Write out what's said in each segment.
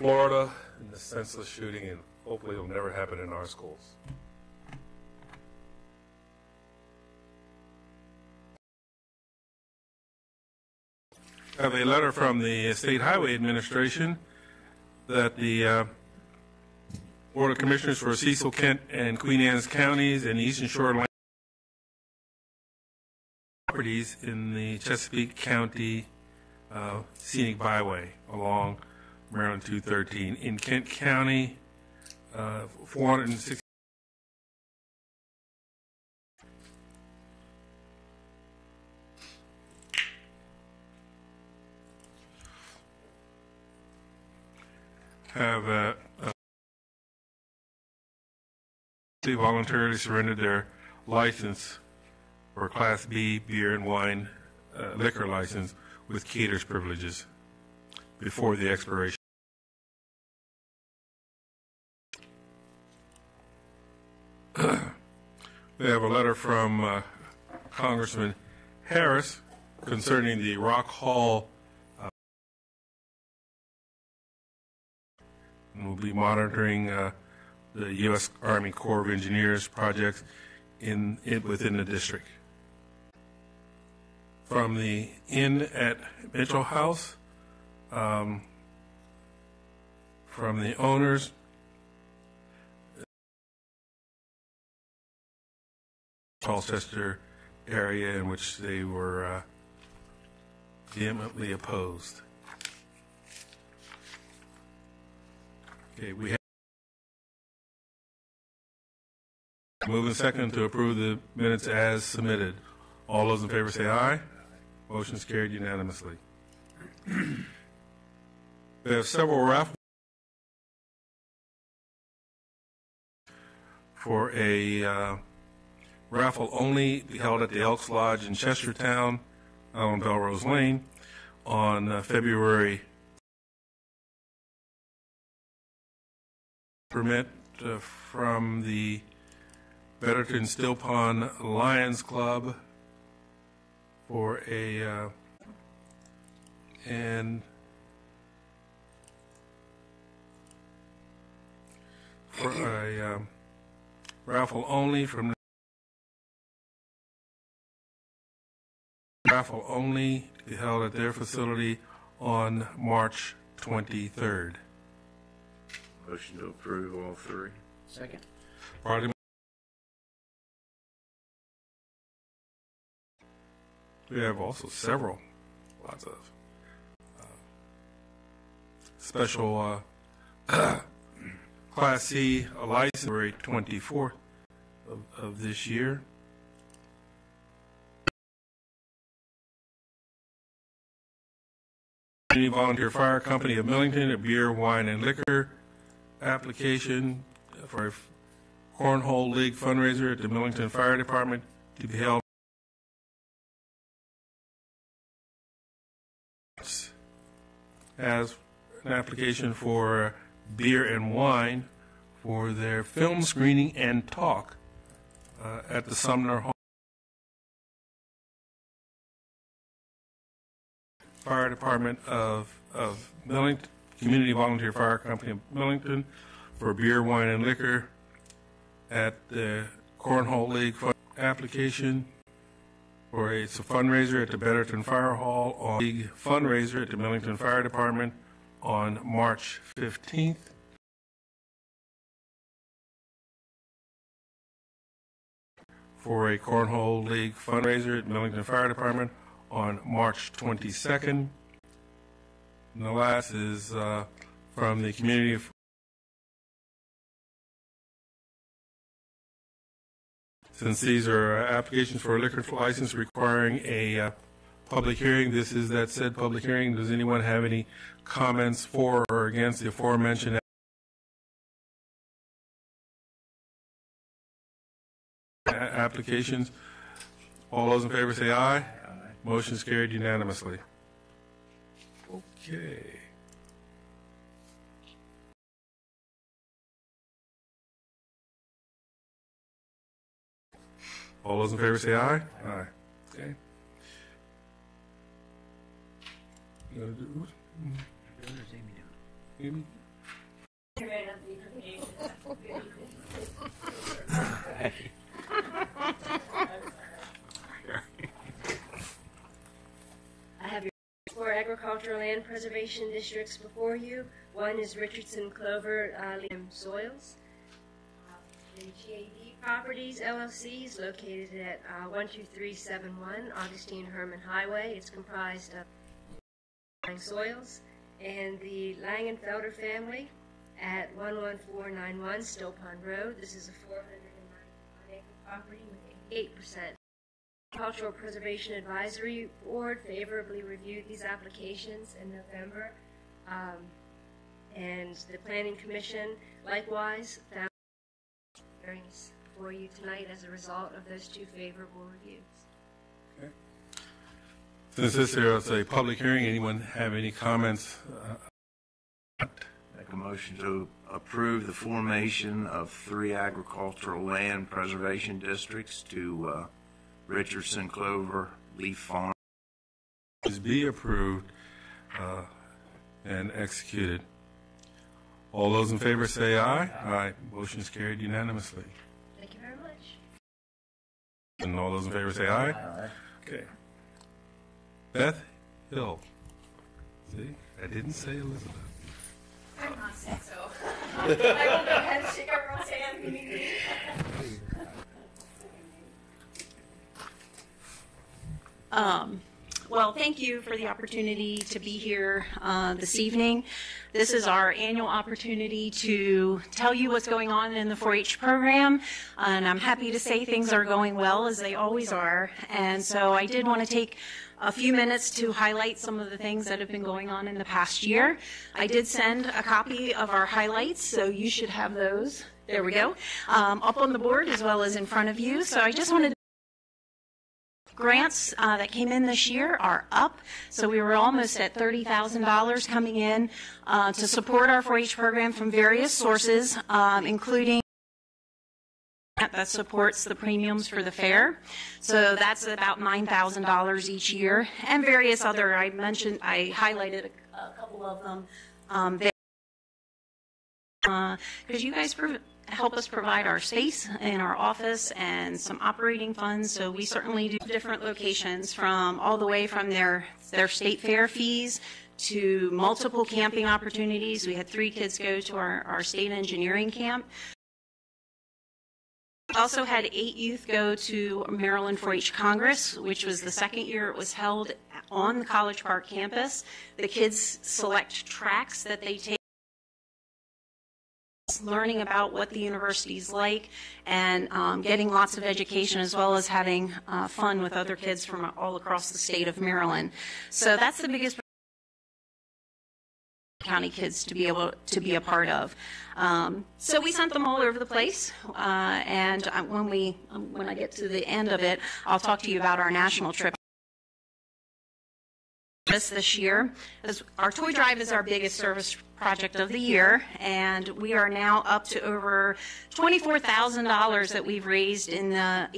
Florida and the senseless shooting, and hopefully it'll never happen in our schools. I have a letter from the State Highway Administration that the Board of Commissioners for Cecil, Kent, and Queen Anne's counties and Eastern Shore Land properties in the Chesapeake County Scenic Byway along Maryland 213. In Kent County, 460. Have they voluntarily surrendered their license for Class B beer and wine liquor license with caterers privileges before the expiration. We have a letter from Congressman Harris concerning the Rock Hall. We'll be monitoring the U.S. Army Corps of Engineers projects within the district. From the Inn at Mitchell House, from the owners, Colchester area in which they were vehemently opposed. Okay, we have moving second to approve the minutes as submitted. All those in favor say aye. Motion is carried unanimously. We have several raffles for a raffle only held at the Elks Lodge in Chestertown on Belrose Lane on February. Permit from the Betterton Still Pond Lions Club for a raffle only from raffle only to be held at their facility on March 23rd. Motion to approve all three. Second. We have also lots of special Class C license February 24th of this year. Community Volunteer Fire Company of Millington, a beer, wine, and liquor application for a Cornhole League fundraiser at the Millington Fire Department to be held as an application for beer and wine for their film screening and talk at the Sumner Hall. Fire Department of Millington, Community Volunteer Fire Company of Millington for beer, wine, and liquor at the Cornhole League application for it's a fundraiser at the Betterton Fire Hall on League fundraiser at the Millington Fire Department on March 15th. For a Cornhole League fundraiser at Millington Fire Department on March 22nd. And the last is from the community. Since these are applications for a liquor license requiring a public hearing, this is that said public hearing. Does anyone have any comments for or against the aforementioned applications? All those in favor say aye. Aye. Motion is carried unanimously. Okay. All those in favor say aye. Aye. Okay. You gonna do Doing or is Amy doing? Amy? I have your 4 agricultural land preservation districts before you. One is Richardson Clover Soils. The GAD Properties LLC is located at 12371 Augustine Herman Highway. It's comprised of soils. And the Langenfelder family at 11491 Still Pond Road. This is a 491-acre property with 8%. Cultural Preservation Advisory Board favorably reviewed these applications in November, and the Planning Commission likewise found hearings for you tonight as a result of those 2 favorable reviews. Okay. Since this is a public hearing, anyone have any comments? Make a motion to approve the formation of 3 agricultural land preservation districts to Richardson Clover Leaf Farm. Is be approved and executed. All those in favor say aye. Aye. Motion is carried unanimously. Thank you very much. And all those in favor say aye. Aye. Okay. Beth Hill. See, I didn't say Elizabeth. I'm not sick, so I will go ahead and shake everyone's hand if you need me. Well, thank you for the opportunity to be here this evening. This is our annual opportunity to tell you what's going on in the 4-H program, and I'm happy to say things are going well, as they always are. And so I did want to take a few minutes to highlight some of the things that have been going on in the past year. I did send a copy of our highlights, so you should have those. There we go. Up on the board as well as in front of you. So I just wanted to grants that came in this year are up, so we were almost at $30,000 coming in to support our 4-H program from various sources, including that supports the premiums for the fair. So that's about $9,000 each year, and various other, I highlighted a couple of them because you guys help us provide our space in our office and some operating funds. So we certainly do different locations, from all the way from their state fair fees to multiple camping opportunities. We had 3 kids go to our state engineering camp. We also had 8 youth go to Maryland 4-H Congress, which was the 2nd year it was held on the College Park campus. The kids select tracks that they take, learning about what the university is like, and getting lots of education, as well as having fun with other kids from all across the state of Maryland. So that's the biggest county kids to be able to be a part of. So we sent them all over the place, and when I get to the end of it, I'll talk to you about our national trip this year. Our toy drive is our biggest service project of the year, and we are now up to over $24,000 that we've raised in the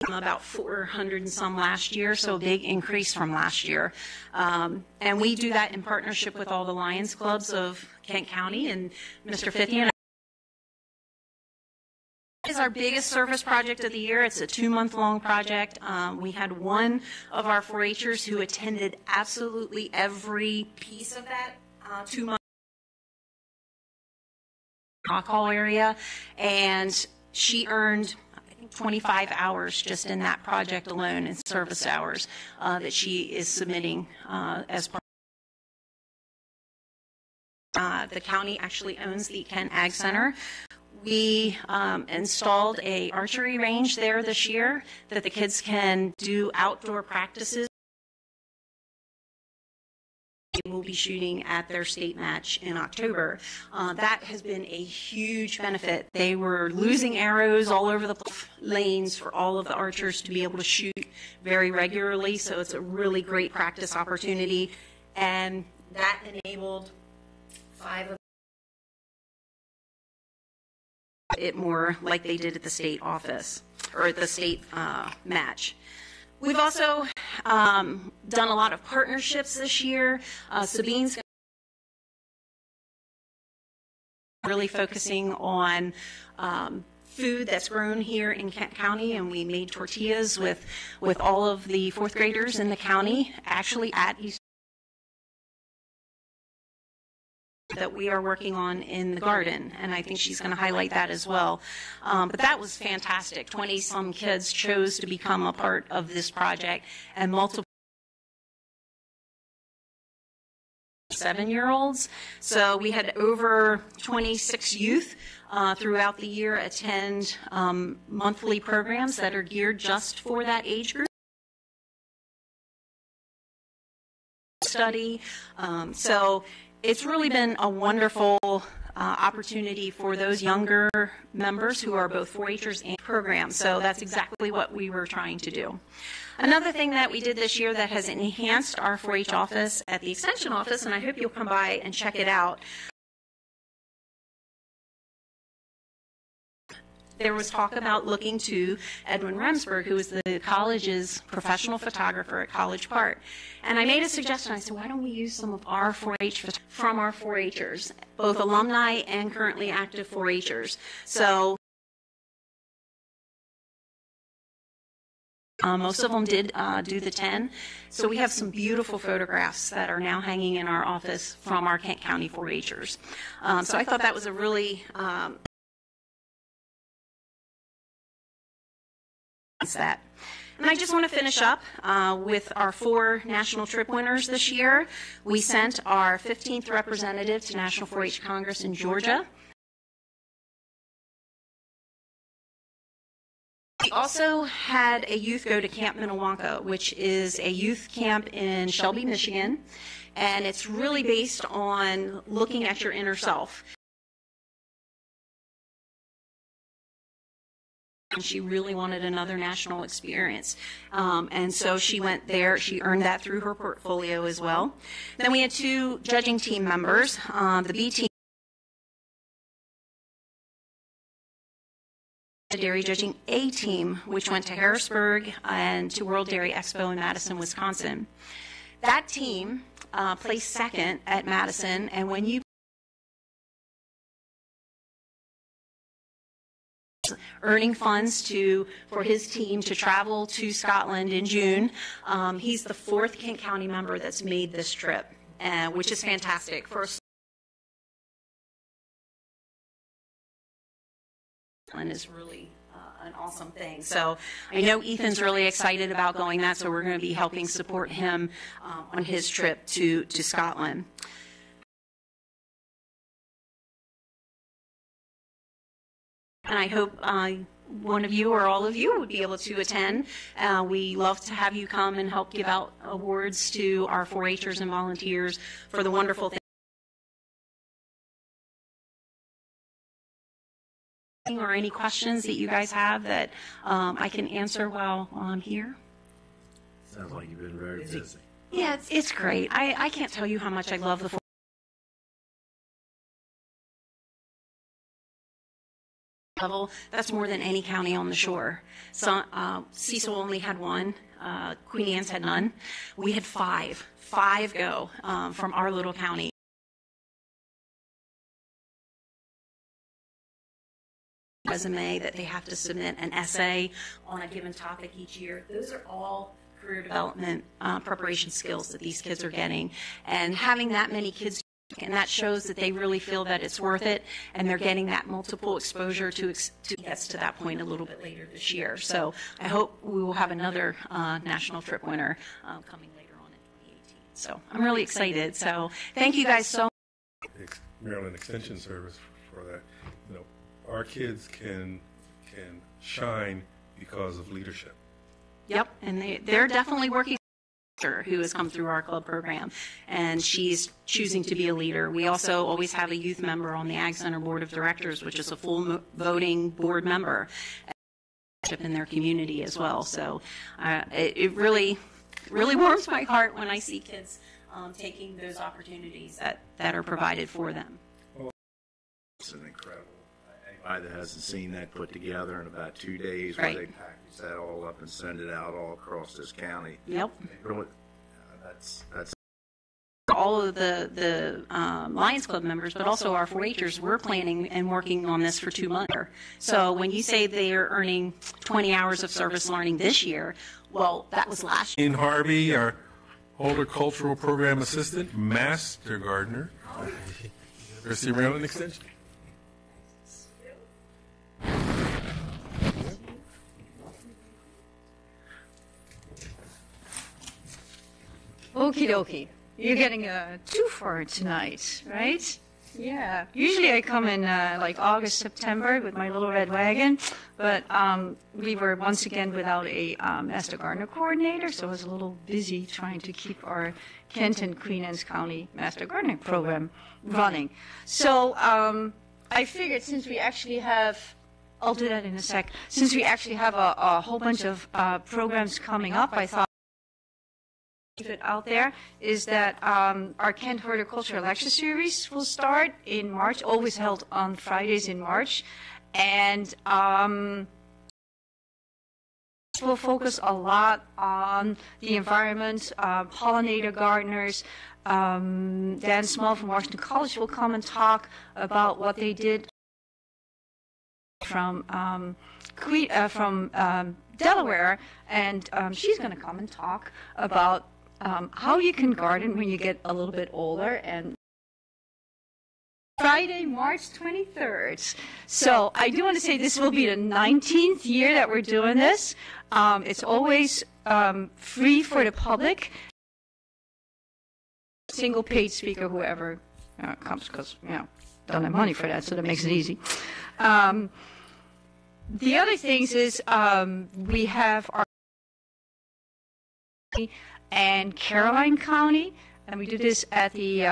about 400 and some last year, so a big increase from last year. And we do that in partnership with all the Lions clubs of Kent County, and Mr. Fithian is our biggest service project of the year. It's a 2-month-long project. We had one of our 4-H'ers who attended absolutely every piece of that 2-month rock hall area, and she earned 25 hours just in that project alone in service hours that she is submitting as part. The county actually owns the Kent Ag Center. We installed a archery range there this year that the kids can do outdoor practices. They will be shooting at their state match in October. That has been a huge benefit. They were losing arrows all over the lanes for all of the archers to be able to shoot very regularly, so it's a really great practice opportunity, and that enabled 5 of it more like they did at the state office, or at the state match. We've also done a lot of partnerships this year. Sabine's really focusing on food that's grown here in Kent County, and we made tortillas with all of the fourth graders in the county, actually at East, that we are working on in the garden, and I think she's going to highlight that as well. But that was fantastic. 20-some kids chose to become a part of this project, and multiple 7-year-olds. So we had over 26 youth throughout the year attend monthly programs that are geared just for that age group. Study. So it's really been a wonderful opportunity for those younger members who are both 4-Hers and programs. So that's exactly what we were trying to do. Another thing that we did this year that has enhanced our 4-H office at the Extension office, and I hope you'll come by and check it out. There was talk about looking to Edwin Remsburg, who is the college's professional photographer at College Park. And I made a suggestion. I said, why don't we use some of our 4-H from our 4-Hers, both alumni and currently active 4-Hers. So most of them did do the 10. So we have some beautiful photographs that are now hanging in our office from our Kent County 4-Hers. So I thought that was a really that. And I just want to finish up with our 4 national trip winners this year. We sent our 15th representative to National 4-H Congress in Georgia. We also had a youth go to Camp Minnewanka, which is a youth camp in Shelby, Michigan, and it's really based on looking at your inner self. And she really wanted another national experience. And so she went there. She earned that through her portfolio as well. Then we had 2 judging team members. The B team, the Dairy Judging A team, which went to Harrisburg and to World Dairy Expo in Madison, Wisconsin. That team placed second at Madison, and when you earning funds for his team to travel to Scotland in June. He's the 4th Kent County member that's made this trip, which is fantastic. First, Scotland is really an awesome thing. So I know Ethan's really excited about going that, so we're going to be helping support him on his trip to Scotland. And I hope one of you or all of you would be able to attend. We love to have you come and help give out awards to our 4-Hers and volunteers for the wonderful things. Or any questions that you guys have that I can answer while I'm here. Sounds like you've been very busy. Yeah, it's great. I can't tell you how much I love the 4-H. Level. That's more than any county on the shore. So Cecil only had 1. Queen Anne's had none. We had 5 go from our little county. Resume that they have to submit an essay on a given topic each year. Those are all career development preparation skills that these kids are getting, and having that many kids. And that shows that they really feel that it's worth it, and they're getting that multiple exposure to gets to that point a little bit later this year. So I hope we will have another national trip winner coming later on in 2018. So I'm really excited. So thank you guys so much. Maryland Extension Service for that. You know, our kids can shine because of leadership. Yep, and they're definitely working. Who has come through our club program, and she's choosing to be a leader. We also always have a youth member on the Ag Center Board of Directors, which is a full voting board member in their community as well. So it really warms my heart when I see kids taking those opportunities that are provided for them. It's an incredible. Anybody that hasn't seen that put together in about 2 days, Right. where they package that all up and send it out all across this county. Yep. Really, that's all of the Lions Club members, but also our 4-Hers, we're planning and working on this for 2 months. So when you say they're earning 20 hours of service learning this year, well, that was last year. Ian Harvey, our horticultural program assistant, master gardener, University of Maryland Extension. Okie dokie. You're getting a 2 for tonight, right? Yeah. Usually I come in like August, September with my little red wagon, but we were once again without a Master Gardener coordinator, so I was a little busy trying to keep our Kent and Queen Anne's County Master Gardening program running. So I figured since we actually have, I'll do that in a sec, since we actually have a whole bunch of programs coming up, I thought it out there is that our Kent Horticultural Lecture Series will start in March, always held on Fridays in March, and we'll focus a lot on the environment. Pollinator gardeners, Dan Small from Washington College will come and talk about what they did from Delaware, and she's going to come and talk about how you can garden when you get a little bit older. And Friday, March 23rd. So I do want to say this will be the 19th year that we're doing this. It's always free for the public. Single paid speaker, whoever comes, because don't have money for that, so that makes it easy. The other things is we have our and Caroline County, and we do this at the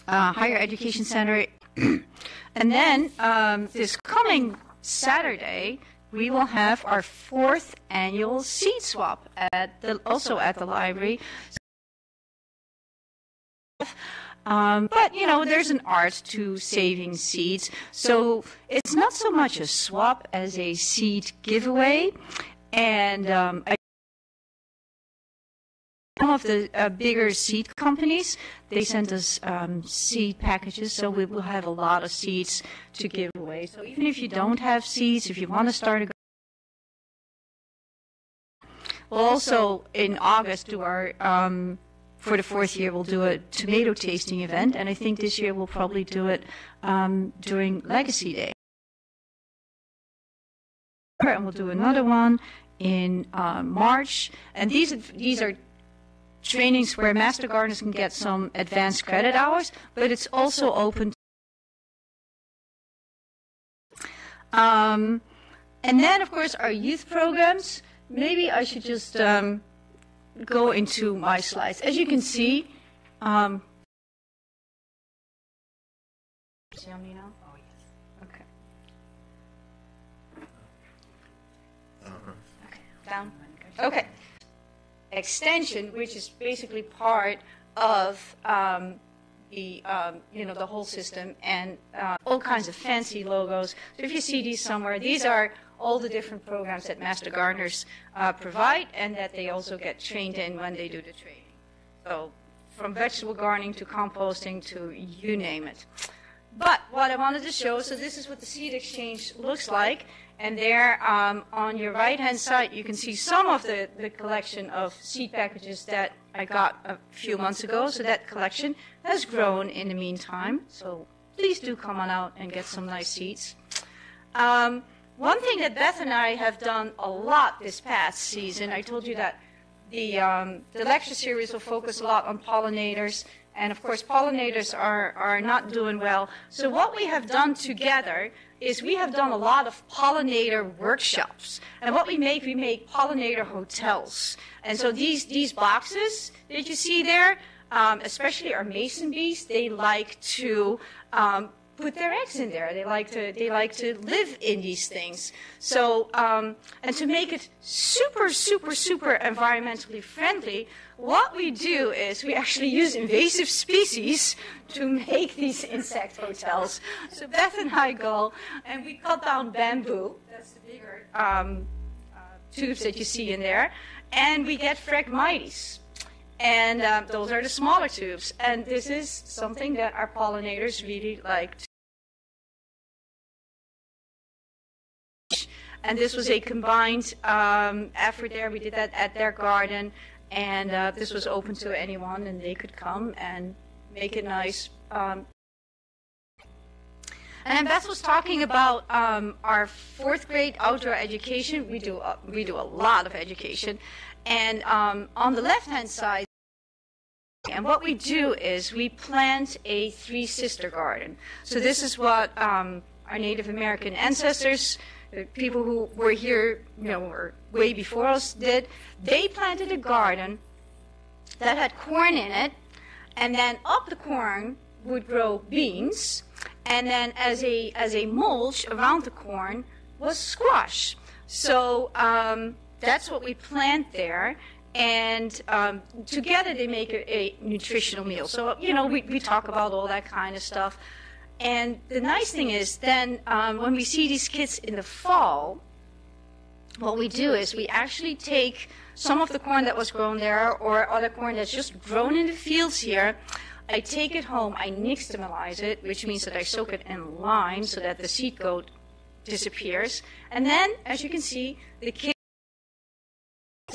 Higher Education Center. And then this coming Saturday, we will have our 4th annual seed swap also at the library. But, there's an art to saving seeds. So it's not so much a swap as a seed giveaway. And some of the bigger seed companies, they send us seed packages, so we will have a lot of seeds to give away. So even if you don't have seeds, if you want to start a we'll also, in August, do our, for the 4th year, we'll do a tomato tasting event, and I think this year we'll probably do it during Legacy Day. And we'll do another one in March, and these are trainings where Master Gardeners can get some advanced credit hours, but it's also open. And then, of course, our youth programs. Maybe I should just go into my slides. As you can see, see on me now? Oh, yes. Okay. Okay, down. Okay. Extension, which is basically part of the whole system, and all kinds of fancy logos. So if you see these somewhere, these are all the different programs that Master Gardeners provide, and that they also get trained in when they do the training. So from vegetable gardening to composting to you name it. But what I wanted to show, so this is what the seed exchange looks like. And there on your right-hand side, you can see some of the collection of seed packages that I got a few months ago. So that collection has grown in the meantime. So please do come on out and get some nice seeds. One thing that Beth and I have done a lot this past season, I told you that the lecture series will focus a lot on pollinators. And of course, pollinators are not doing well. So what we have done together is we have done a lot of pollinator workshops. And what we make pollinator hotels. And so these boxes that you see there, especially our mason bees, they like to put their eggs in there. They like to live in these things. So and to make it super, super, super environmentally friendly, what we do is we actually use invasive species to make these insect hotels. So Beth and I go and we cut down bamboo. That's the bigger tubes that you see in there. And we get Phragmites. And those are the smaller tubes. And this is something that our pollinators really like. And this was a combined effort there. We did that at their garden. And this was open to anyone, and they could come and make it nice. And Beth was talking about our 4th grade outdoor education. We do a lot of education. And on the left-hand side, and what we do is we plant a 3-sister garden. So this is what our Native American ancestors, the people who were here, or way before us did. They planted a garden that had corn in it, and then up the corn would grow beans, and then as a mulch around the corn was squash. So that's what we plant there, and together they make a nutritional meal. So, we talk about all that kind of stuff. And the nice thing is then when we see these kids in the fall, what we do is we actually take some of the corn that was grown there or other corn that's just grown in the fields here. I take it home, I nixtamalize it, which means that I soak it in lime so that the seed coat disappears. And then, as you can see, the kids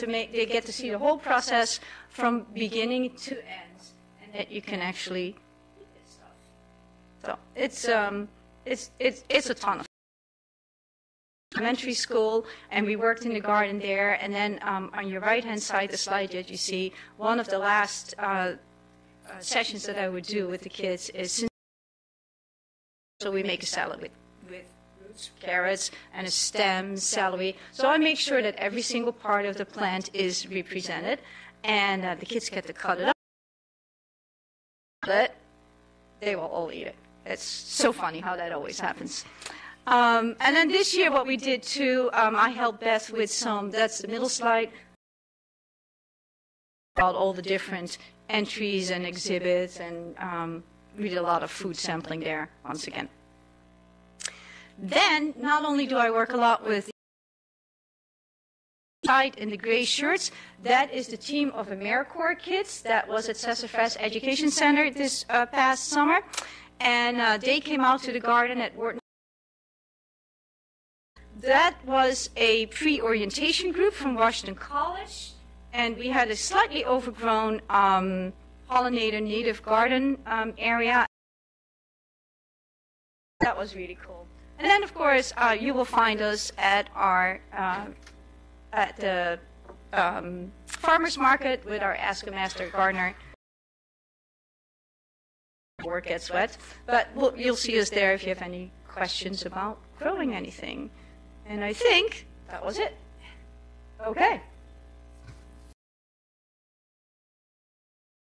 they get to see the whole process from beginning to end, and that you can actually eat this stuff. So it's a ton of elementary school, and we worked in the garden there. And then on your right-hand side, the slide that you see, one of the last sessions that I would do with the kids is, so we make a salad with roots, carrots, and a stem, celery. So I make sure that every single part of the plant is represented, and the kids get to cut it up. But they will all eat it. It's so funny how that always happens. And then this year what we did too, I helped Beth with that's the middle slide, about all the different entries and exhibits, and we did a lot of food sampling there once again. Then, not only do I work a lot with in the gray shirts, that is the team of AmeriCorps kids that was at Sassafras Education Center this past summer, and they came out to the garden at Wharton. That was a pre-orientation group from Washington College, and we had a slightly overgrown pollinator native garden area. That was really cool. And then, of course, you will find us at our at the farmers market with our Ask a Master Gardener. Work gets wet, but you'll see us there if you have any questions about growing anything. And I think that was it. Okay.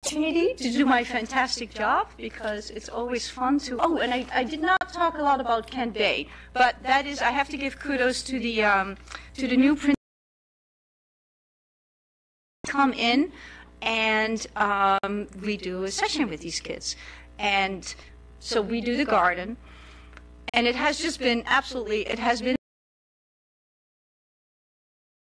Opportunity to do my fantastic job, because it's always fun to. Oh, and I did not talk a lot about Kent Bay, but that is, I have to give kudos to the new principal. Come in, and we do a session with these kids, and so we do the garden, and it has just been absolutely. It has been.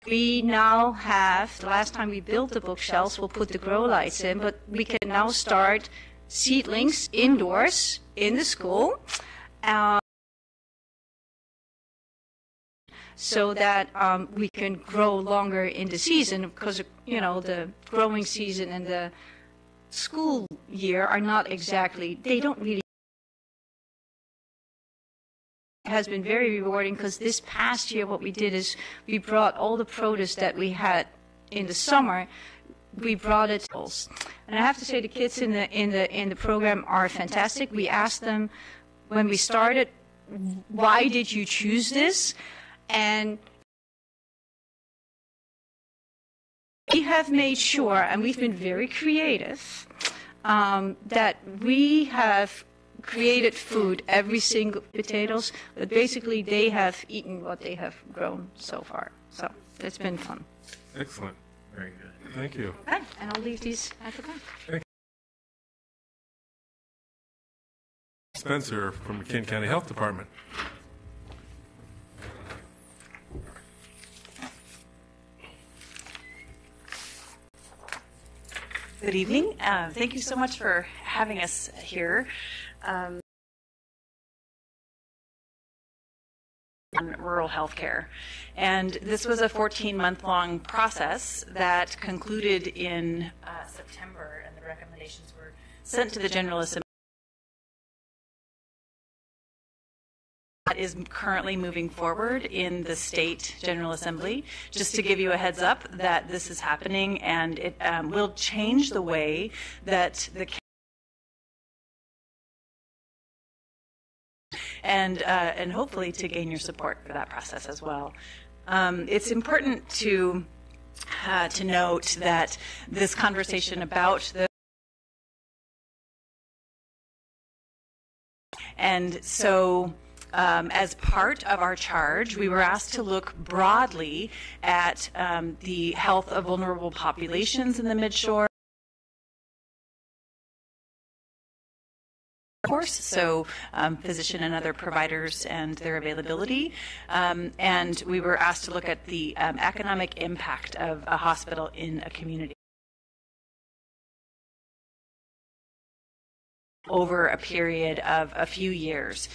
We now have, the last time we built the bookshelves, we'll put the grow lights in, but we can now start seedlings indoors in the school, so that we can grow longer in the season, because, the growing season and the school year are not exactly, they don't really. Has been very rewarding, because this past year what we did is we brought all the produce that we had in the summer, we brought it. And I have to say the kids in the program are fantastic. We asked them when we started, why did you choose this? And we have made sure, and we've been very creative, that we have created food, every single potatoes, but basically they have eaten what they have grown so far. So it's been fun. Excellent. Very good. Thank you. Okay, and I'll leave these at the back. Thank you. Spencer from the Kent County Health Department. Good evening. Thank you so much for having us here. On rural healthcare. And this was a 14-month-long process that concluded in September, and the recommendations were sent to the General Assembly. That is currently moving forward in the state General Assembly. Just to give you a heads up that this is happening, and it will change the way that the and hopefully to gain your support for that process as well. It's important to note that this conversation about the and so as part of our charge, we were asked to look broadly at the health of vulnerable populations in the Midshore. Course, so physician and other providers and their availability, and we were asked to look at the economic impact of a hospital in a community over a period of a few years,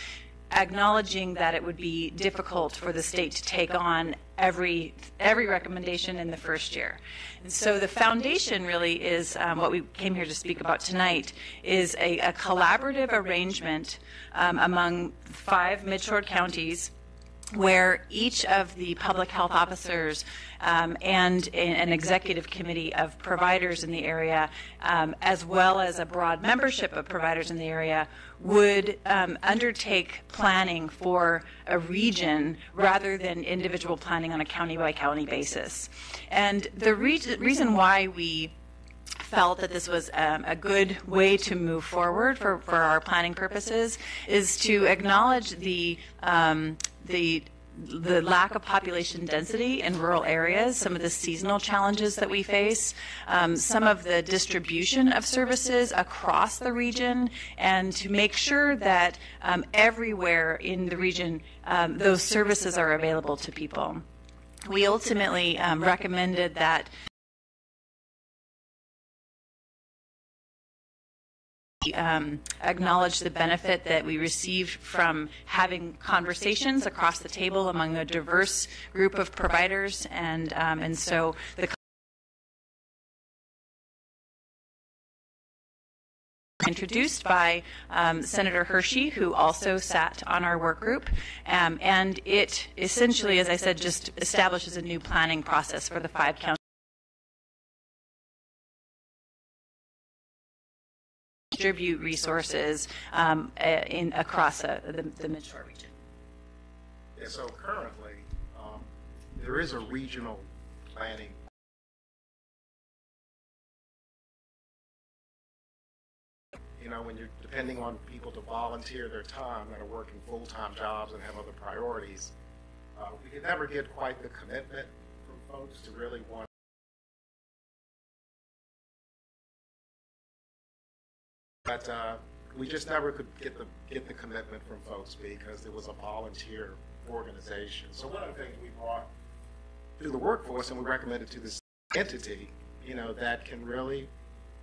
acknowledging that it would be difficult for the state to take on every recommendation in the first year. And so the foundation really is what we came here to speak about tonight, is a collaborative arrangement among 5 Midshore counties where each of the public health officers and an executive committee of providers in the area, as well as a broad membership of providers in the area, would undertake planning for a region rather than individual planning on a county-by-county basis. And the reason why we felt that this was a good way to move forward for our planning purposes is to acknowledge the lack of population density in rural areas, some of the seasonal challenges that we face, some of the distribution of services across the region, and to make sure that everywhere in the region those services are available to people. We ultimately recommended that acknowledge the benefit that we received from having conversations across the table among a diverse group of providers, and so the introduced by Senator Hershey, who also sat on our work group, and it essentially, as I said, just establishes a new planning process for the 5 counties. Distribute resources across the Midshore region. Yeah, so currently, there is a regional planning. You know, when you're depending on people to volunteer their time that are working full-time jobs and have other priorities, we could never get quite the commitment from folks to really want. But we just never could get the commitment from folks because it was a volunteer organization. So one of the things we brought to the workforce, and we recommended to this entity, you know, that can really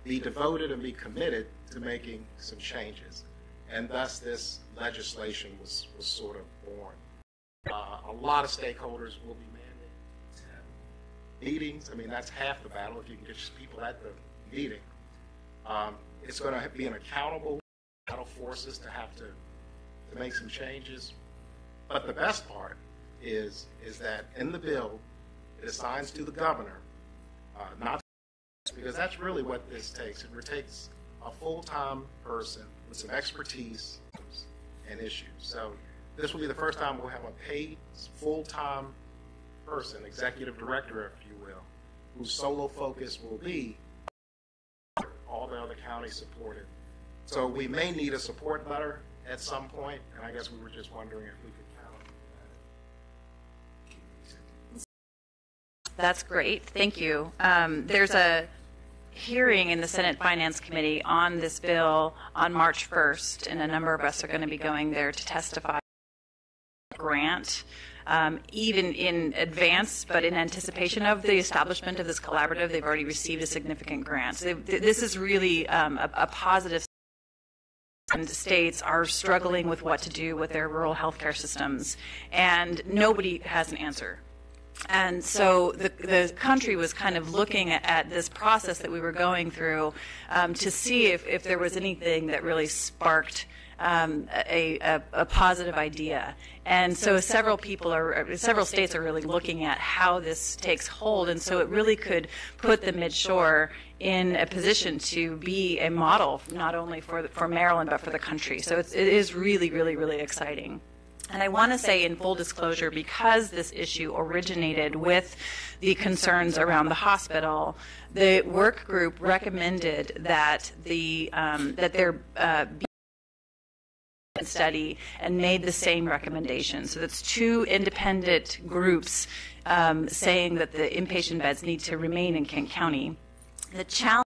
be devoted and be committed to making some changes. And thus this legislation was sort of born. A lot of stakeholders will be mandated to have meetings. I mean, that's half the battle if you can get people at the meeting. It's going to be an accountable battle forces to have to make some changes. But the best part is that in the bill, it assigns to the governor, not because that's really what this takes. It takes a full-time person with some expertise and issues. So this will be the first time we'll have a paid full-time person, executive director, if you will, whose solo focus will be all the other counties supported. So we may need a support letter at some point, and I guess we were just wondering if we could count on that. That's great. Thank you. There's a hearing in the Senate Finance Committee on this bill on March 1st, and a number of us are going to be going there to testify. Grant even in advance, but in anticipation of the establishment of this collaborative, they've already received a significant grant. So this is really a positive. And states are struggling with what to do with their rural healthcare systems, and nobody has an answer. And so the country was kind of looking at this process that we were going through to see if there was anything that really sparked a positive idea. And so several states are really looking at how this takes hold, and so it really could put the Mid-Shore in a position to be a model, not only for Maryland, but for the country. So it is really, really, really exciting. And I want to say in full disclosure, because this issue originated with the concerns around the hospital, the work group recommended that there be a study and made the same recommendation. So that's two independent groups saying that the inpatient beds need to remain in Kent County. The challenge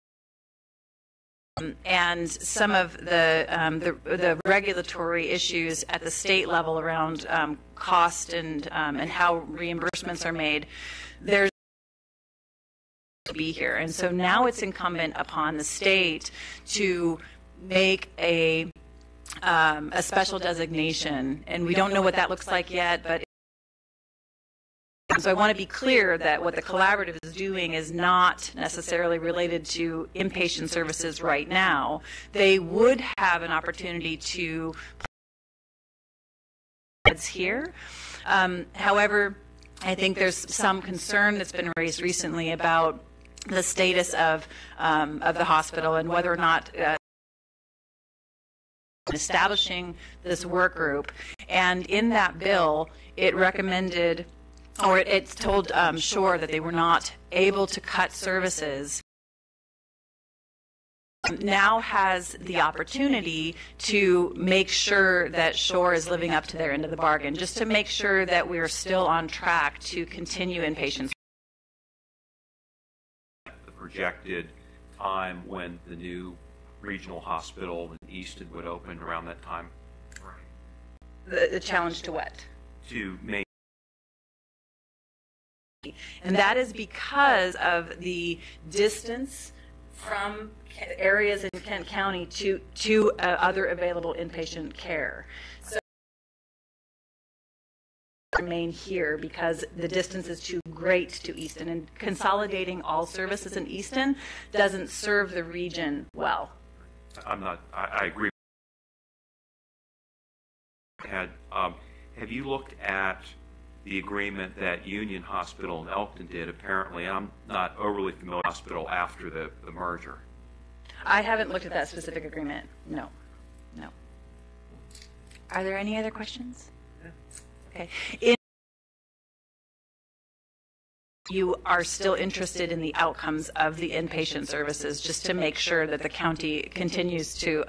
and some of the regulatory issues at the state level around cost and how reimbursements are made, there's to be here. And so now it's incumbent upon the state to make a special designation, and we don't know what that looks like yet, but so I want to be clear that what the collaborative is doing is not necessarily related to inpatient services right now. They would have an opportunity to beds here. However, I think there's some concern that's been raised recently about the status of the hospital and whether or not establishing this work group. And in that bill, it recommended, or it told Shore that they were not able to cut services. Now has the opportunity to make sure that Shore is living up to their end of the bargain, just to make sure that we're still on track to continue inpatient. The projected time when the new regional hospital in Easton would open around that time? The challenge to what? To make. And that is because of the distance from areas in Kent County to other available inpatient care. So remain here because the distance is too great to Easton, and consolidating all services in Easton doesn't serve the region well. I agree. Have you looked at the agreement that Union Hospital and Elkton did? Apparently, I'm not overly familiar with the hospital after the merger. I haven't looked at that specific agreement. No. Are there any other questions? Okay. You are still interested in the outcomes of the inpatient services, just to make sure that the county continues to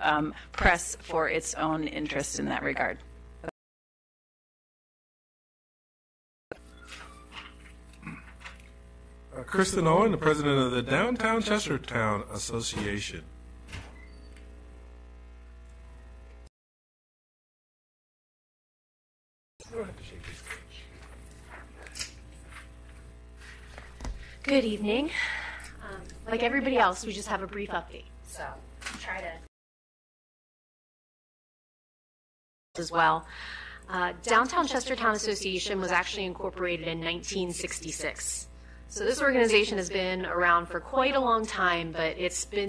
press for its own interest in that regard. Kristen Owen, the president of the Downtown Chestertown Association. Good evening. Like everybody else, we just have a brief update. So I'll try to as well. Downtown Chestertown Association was actually incorporated in 1966. So this organization has been around for quite a long time, but it's been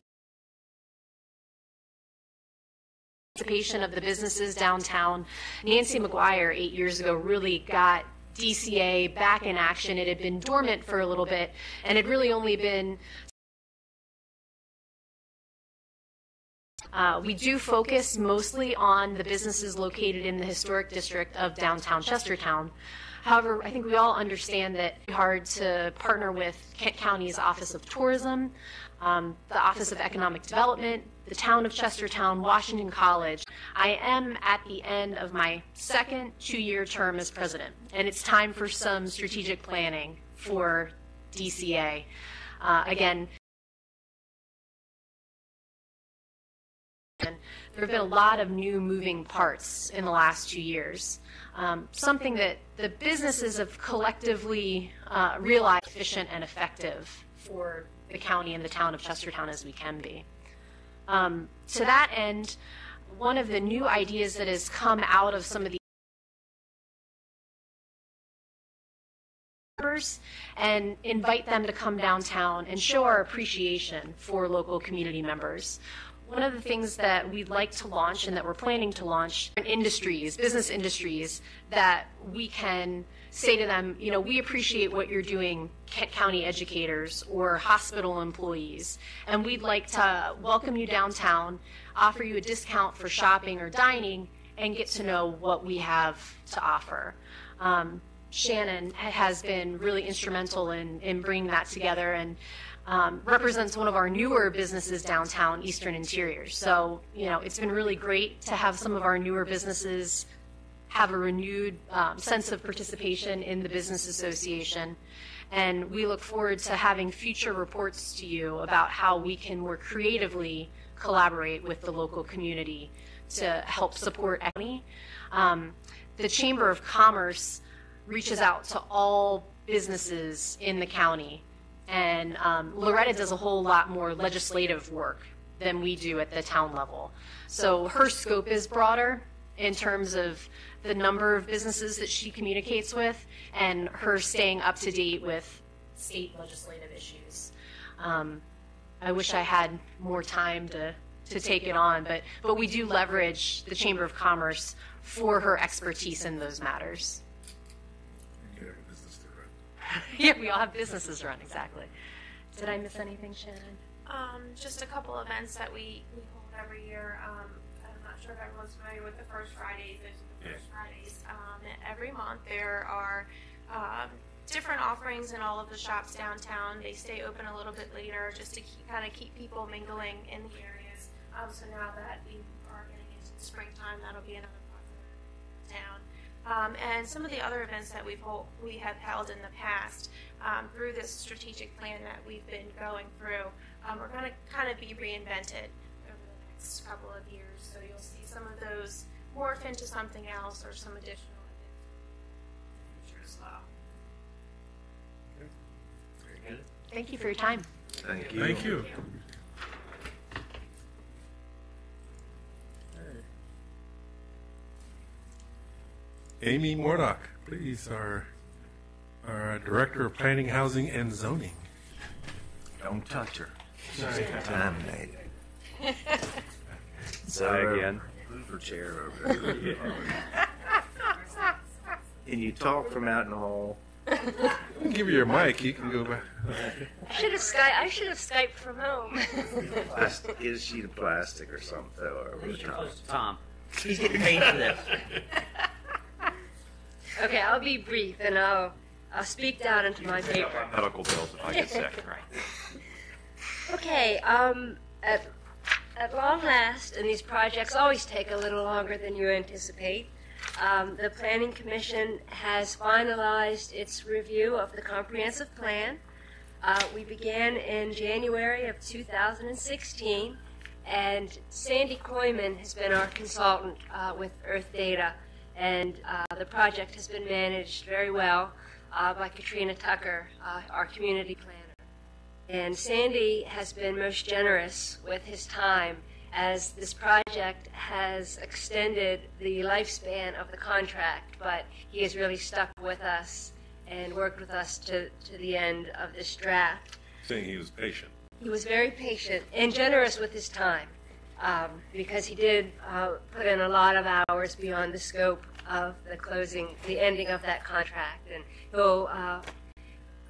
participation of the businesses downtown. Nancy McGuire 8 years ago really got DCA back in action. It had been dormant for a little bit, and it really only been we do focus mostly on the businesses located in the historic district of downtown Chestertown. However, I think we all understand that it's hard to partner with Kent County's Office of Tourism, the Office of Economic Development, the Town of Chestertown, Washington College. I am at the end of my second 2-year term as president, and it's time for some strategic planning for DCA. Again, there have been a lot of new moving parts in the last 2 years. Something that the businesses have collectively realized efficient and effective for the county and the town of Chestertown as we can be. To that end, one of the new ideas that has come out of some of the and invite them to come downtown and show our appreciation for local community members. One of the things that we'd like to launch and that we're planning to launch are industries, business industries, that we can say to them, you know, we appreciate what you're doing, Kent County educators or hospital employees, and we'd like to welcome you downtown, offer you a discount for shopping or dining, and get to know what we have to offer. Shannon has been really instrumental in bringing that together and represents one of our newer businesses downtown, Eastern Interiors. So, you know, it's been really great to have some of our newer businesses have a renewed sense of participation in the Business Association. And we look forward to having future reports to you about how we can more creatively collaborate with the local community to help support equity. The Chamber of Commerce reaches out to all businesses in the county, and Loretta does a whole lot more legislative work than we do at the town level. So her scope is broader in terms of the number of businesses that she communicates with and her staying up to date with state legislative issues. I wish I had more time to take it on, but we do leverage the Chamber of Commerce for her expertise in those matters. Yeah, we all have businesses to run, exactly. Did I miss anything, Shannon? Just a couple events that we hold every year. I'm not sure if everyone's familiar with the First Fridays. Those are the First Fridays. Every month there are different offerings in all of the shops downtown. They stay open a little bit later just to kind of keep people mingling in the areas. So now that we are getting into the springtime, that'll be another popular town. And some of the other events that we have held in the past through this strategic plan that we've been going through are going to kind of be reinvented over the next couple of years. So you'll see some of those morph into something else or some additional events in the future as well. Okay. Very good. Thank you for your time. Thank you. Thank you. Amy Mordock, please, our Director of Planning, Housing, and Zoning. Don't touch her. She's contaminated. Try again. Move her chair over there. Can you talk from out in the hall? I'll give you your mic. You can go back. I should have Skyped from home. Is she the plastic or something? Or Tom. He's getting paid for this. Okay, I'll be brief, and I'll speak down into my paper. Medical bills if I get sick, right? Okay, at long last, and these projects always take a little longer than you anticipate, the Planning Commission has finalized its review of the comprehensive plan. We began in January of 2016, and Sandy Koyman has been our consultant with Earth Data. And the project has been managed very well by Katrina Tucker, our community planner. And Sandy has been most generous with his time as this project has extended the lifespan of the contract, but he has really stuck with us and worked with us to the end of this draft. Saying he was patient. He was very patient and generous with his time. Because he did put in a lot of hours beyond the scope of the ending of that contract. And he'll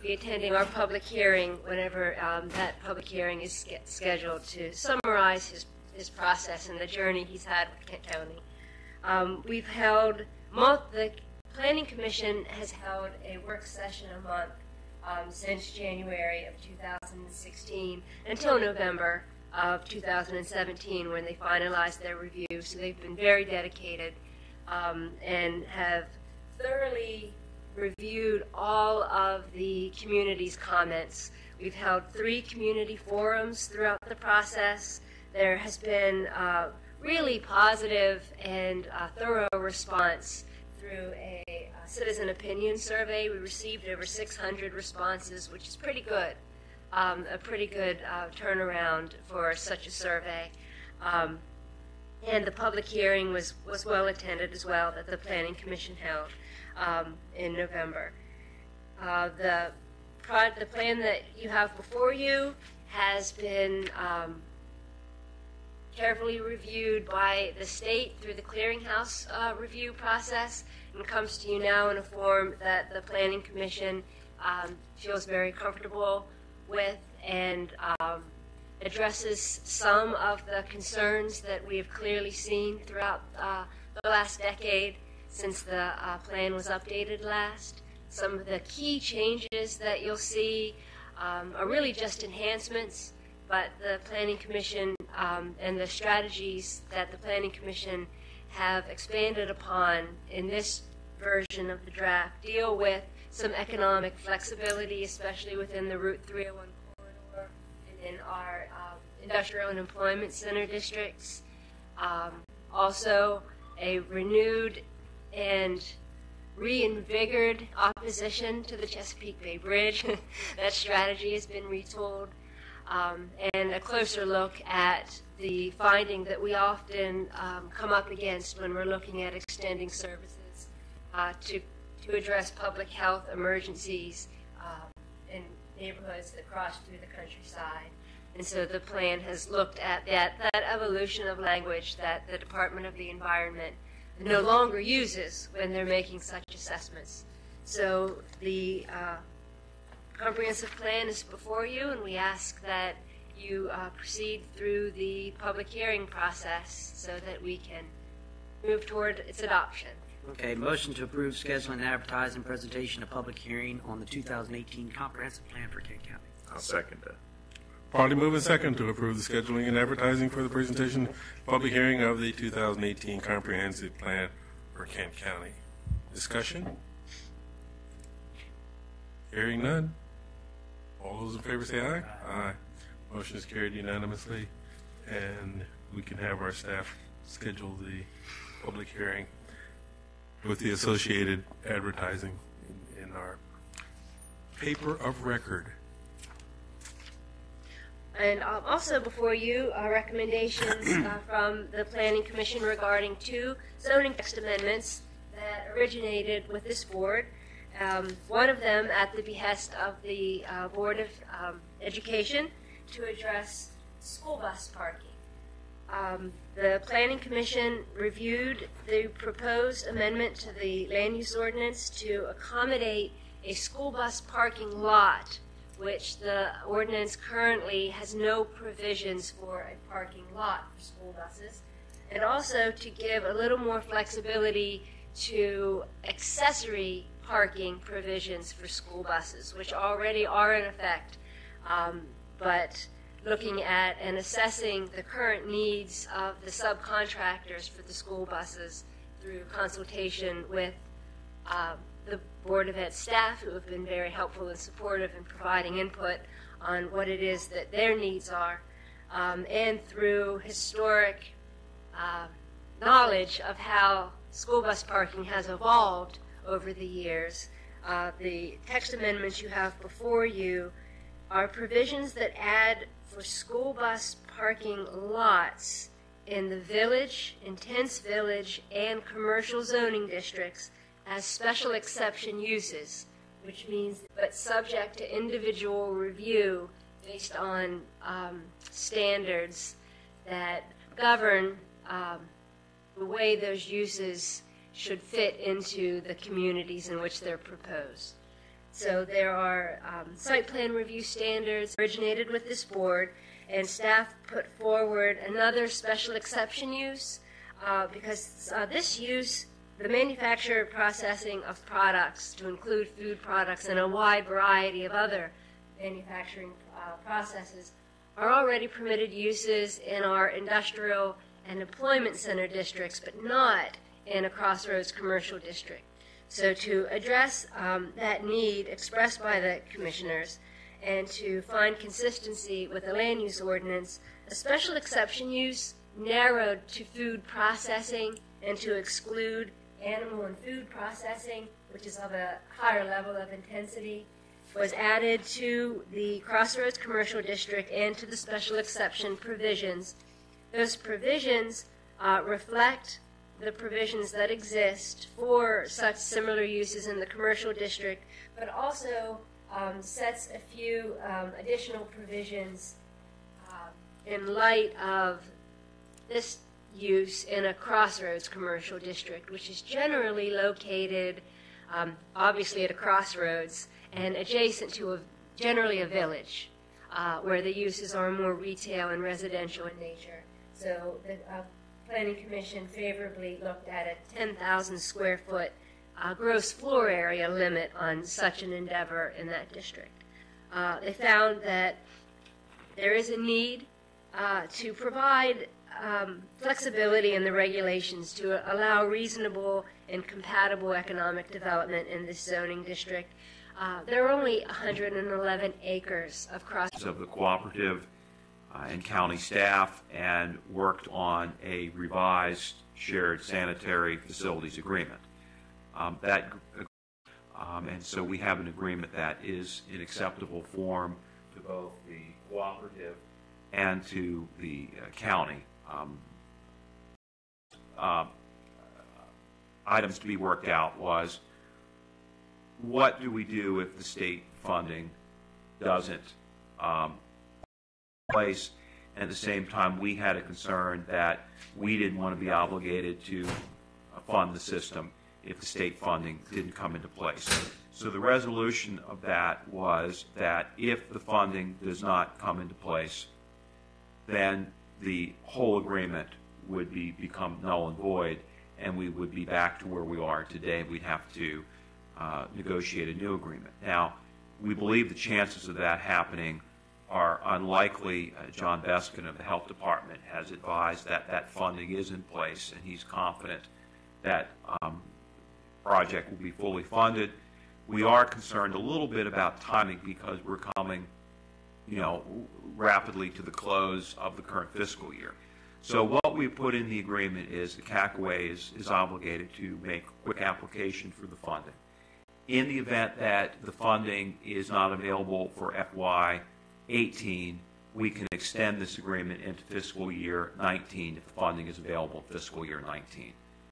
be attending our public hearing whenever that public hearing is scheduled to summarize his process and the journey he's had with Kent County. The Planning Commission has held a work session a month since January of 2016 until November of 2017 when they finalized their review. So they've been very dedicated and have thoroughly reviewed all of the community's comments. We've held 3 community forums throughout the process. There has been really positive and thorough response through a citizen opinion survey. We received over 600 responses, which is pretty good, a pretty good turnaround for such a survey. And the public hearing was well attended as well that the Planning Commission held in November. The plan that you have before you has been carefully reviewed by the state through the clearinghouse review process and comes to you now in a form that the Planning Commission feels very comfortable with and addresses some of the concerns that we have clearly seen throughout the last decade since the plan was updated last. Some of the key changes that you'll see are really just enhancements, but the Planning Commission and the strategies that the Planning Commission have expanded upon in this version of the draft deal with some economic flexibility, especially within the Route 301 corridor and in our industrial and employment center districts. Also, a renewed and reinvigorated opposition to the Chesapeake Bay Bridge. That strategy has been retooled. And a closer look at the finding that we often come up against when we're looking at extending services to address public health emergencies in neighborhoods that cross through the countryside. And so the plan has looked at that evolution of language that the Department of the Environment no longer uses when they're making such assessments. So the comprehensive plan is before you, and we ask that you proceed through the public hearing process so that we can move toward its adoption. Okay, motion to approve scheduling and advertising presentation of public hearing on the 2018 comprehensive plan for Kent County. I'll second that. Probably move in second to approve the scheduling and advertising for the presentation, public hearing of the 2018 comprehensive plan for Kent County. Discussion? Hearing none. All those in favor say aye. Aye. Motion is carried unanimously, and we can have our staff schedule the public hearing with the associated advertising in our paper of record. And also before you are recommendations from the Planning Commission regarding 2 zoning text amendments that originated with this board. One of them at the behest of the Board of Education to address school bus parking. The Planning Commission reviewed the proposed amendment to the land use ordinance to accommodate a school bus parking lot, which the ordinance currently has no provisions for a parking lot for school buses, and also to give a little more flexibility to accessory parking provisions for school buses, which already are in effect, but looking at and assessing the current needs of the subcontractors for the school buses through consultation with the Board of Ed staff, who have been very helpful and supportive in providing input on what it is that their needs are, and through historic knowledge of how school bus parking has evolved over the years. The text amendments you have before you are provisions that add for school bus parking lots in the village, intense village, and commercial zoning districts as special exception uses, which means but subject to individual review based on standards that govern the way those uses should fit into the communities in which they're proposed. So there are site plan review standards originated with this board, and staff put forward another special exception use because this use, the manufacture processing of products to include food products and a wide variety of other manufacturing processes are already permitted uses in our industrial and employment center districts, but not in a Crossroads commercial district. So to address that need expressed by the commissioners and to find consistency with the land use ordinance, a special exception use narrowed to food processing and to exclude animal and food processing, which is of a higher level of intensity, was added to the Crossroads Commercial District and to the special exception provisions. Those provisions reflect the provisions that exist for such similar uses in the commercial district, but also sets a few additional provisions in light of this use in a crossroads commercial district, which is generally located obviously at a crossroads and adjacent to generally a village where the uses are more retail and residential in nature. So the Planning Commission favorably looked at a 10,000 square foot gross floor area limit on such an endeavor in that district. They found that there is a need to provide flexibility in the regulations to allow reasonable and compatible economic development in this zoning district. There are only 111 acres of of the cooperative and county staff, and worked on a revised shared sanitary facilities agreement. And so we have an agreement that is in acceptable form to both the cooperative and to the county. Items to be worked out was, what do we do if the state funding doesn't place? And at the same time, we had a concern that we didn't want to be obligated to fund the system if the state funding didn't come into place. So the resolution of that was that if the funding does not come into place, then the whole agreement would become null and void, and we would be back to where we are today. We'd have to negotiate a new agreement. Now, we believe the chances of that happening are unlikely. John Beskin of the Health Department has advised that that funding is in place, and he's confident that project will be fully funded. We are concerned a little bit about timing because we're coming, rapidly to the close of the current fiscal year. So what we put in the agreement is the CACWay is obligated to make quick application for the funding. In the event that the funding is not available for FY18, we can extend this agreement into fiscal year 19 if the funding is available in fiscal year 19.